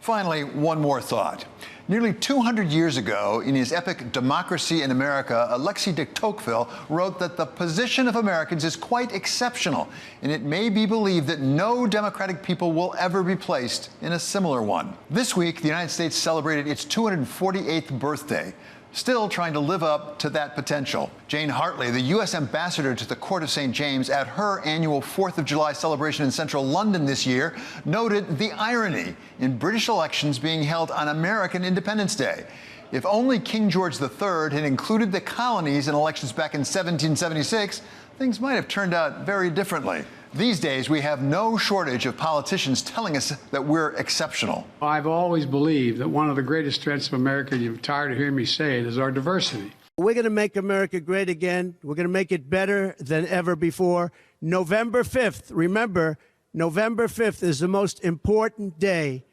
Finally, one more thought. Nearly 200 years ago, in his epic Democracy in America, Alexis de Tocqueville wrote that the position of Americans is quite exceptional, and it may be believed that no democratic people will ever be placed in a similar one. This week, the United States celebrated its 248th birthday, still trying to live up to that potential. Jane Hartley, the U.S. ambassador to the Court of St. James at her annual 4th of July celebration in central London this year, noted the irony in British elections being held on American Independence Day. If only King George III had included the colonies in elections back in 1776, things might have turned out very differently. These days, we have no shortage of politicians telling us that we're exceptional. I've always believed that one of the greatest strengths of America, you're tired of hearing me say it, is our diversity. We're going to make America great again. We're going to make it better than ever before. November 5th, remember, November 5th is the most important day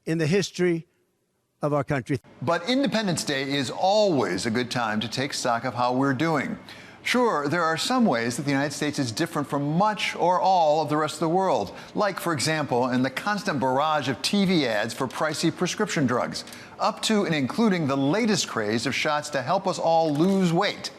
in the history of our country. But Independence Day is always a good time to take stock of how we're doing. Sure, there are some ways that the United States is different from much or all of the rest of the world, like, for example, in the constant barrage of TV ads for pricey prescription drugs, up to and including the latest craze of shots to help us all lose weight.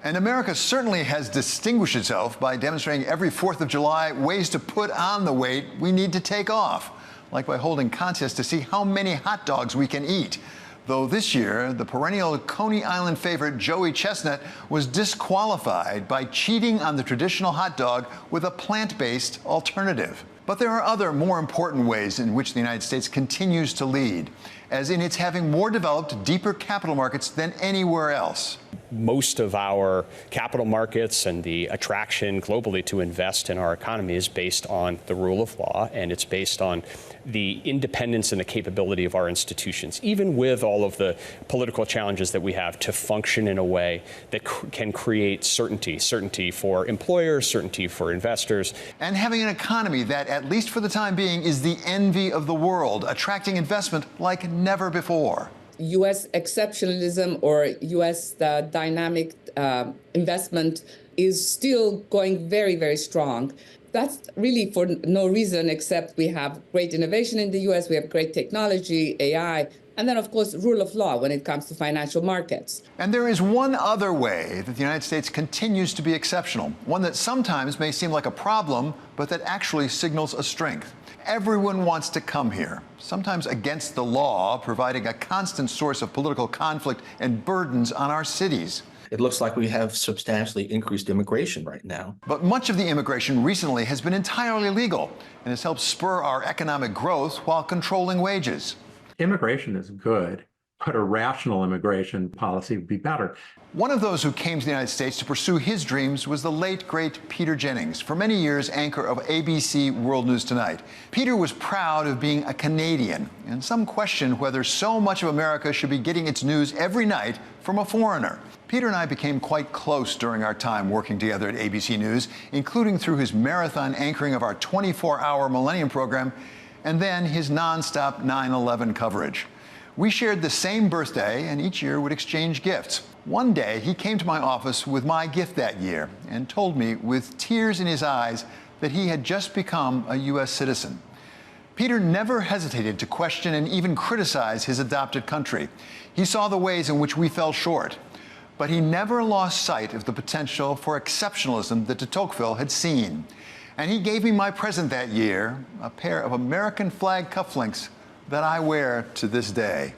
And America certainly has distinguished itself by demonstrating every 4th of July ways to put on the weight we need to take off, like by holding contests to see how many hot dogs we can eat. Though this year, the perennial Coney Island favorite Joey Chestnut was disqualified by cheating on the traditional hot dog with a plant-based alternative. But there are other, more important ways in which the United States continues to lead, as in its having more developed, deeper capital markets than anywhere else. Most of our capital markets and the attraction globally to invest in our economy is based on the rule of law, and it's based on the independence and the capability of our institutions, even with all of the political challenges that we have, to function in a way that can create certainty for employers, certainty for investors. And having an economy that, at least for the time being, is the envy of the world, attracting investment like never before. U.S. exceptionalism or U.S. dynamic investment is still going very, very strong. That's really for no reason except we have great innovation in the U.S., we have great technology, AI, and then, of course, rule of law when it comes to financial markets. And there is one other way that the United States continues to be exceptional, one that sometimes may seem like a problem, but that actually signals a strength. Everyone wants to come here, sometimes against the law, providing a constant source of political conflict and burdens on our cities. It looks like we have substantially increased immigration right now. But much of the immigration recently has been entirely legal and has helped spur our economic growth while controlling wages. Immigration is good, but a rational immigration policy would be better. One of those who came to the United States to pursue his dreams was the late, great Peter Jennings, for many years anchor of ABC World News Tonight. Peter was proud of being a Canadian, and some questioned whether so much of America should be getting its news every night from a foreigner. Peter and I became quite close during our time working together at ABC News, including through his marathon anchoring of our 24-hour Millennium program, and then his nonstop 9/11 coverage. We shared the same birthday and each year would exchange gifts. One day, he came to my office with my gift that year and told me with tears in his eyes that he had just become a U.S. citizen. Peter never hesitated to question and even criticize his adopted country. He saw the ways in which we fell short, but he never lost sight of the potential for exceptionalism that de Tocqueville had seen. And he gave me my present that year, a pair of American flag cufflinks that I wear to this day.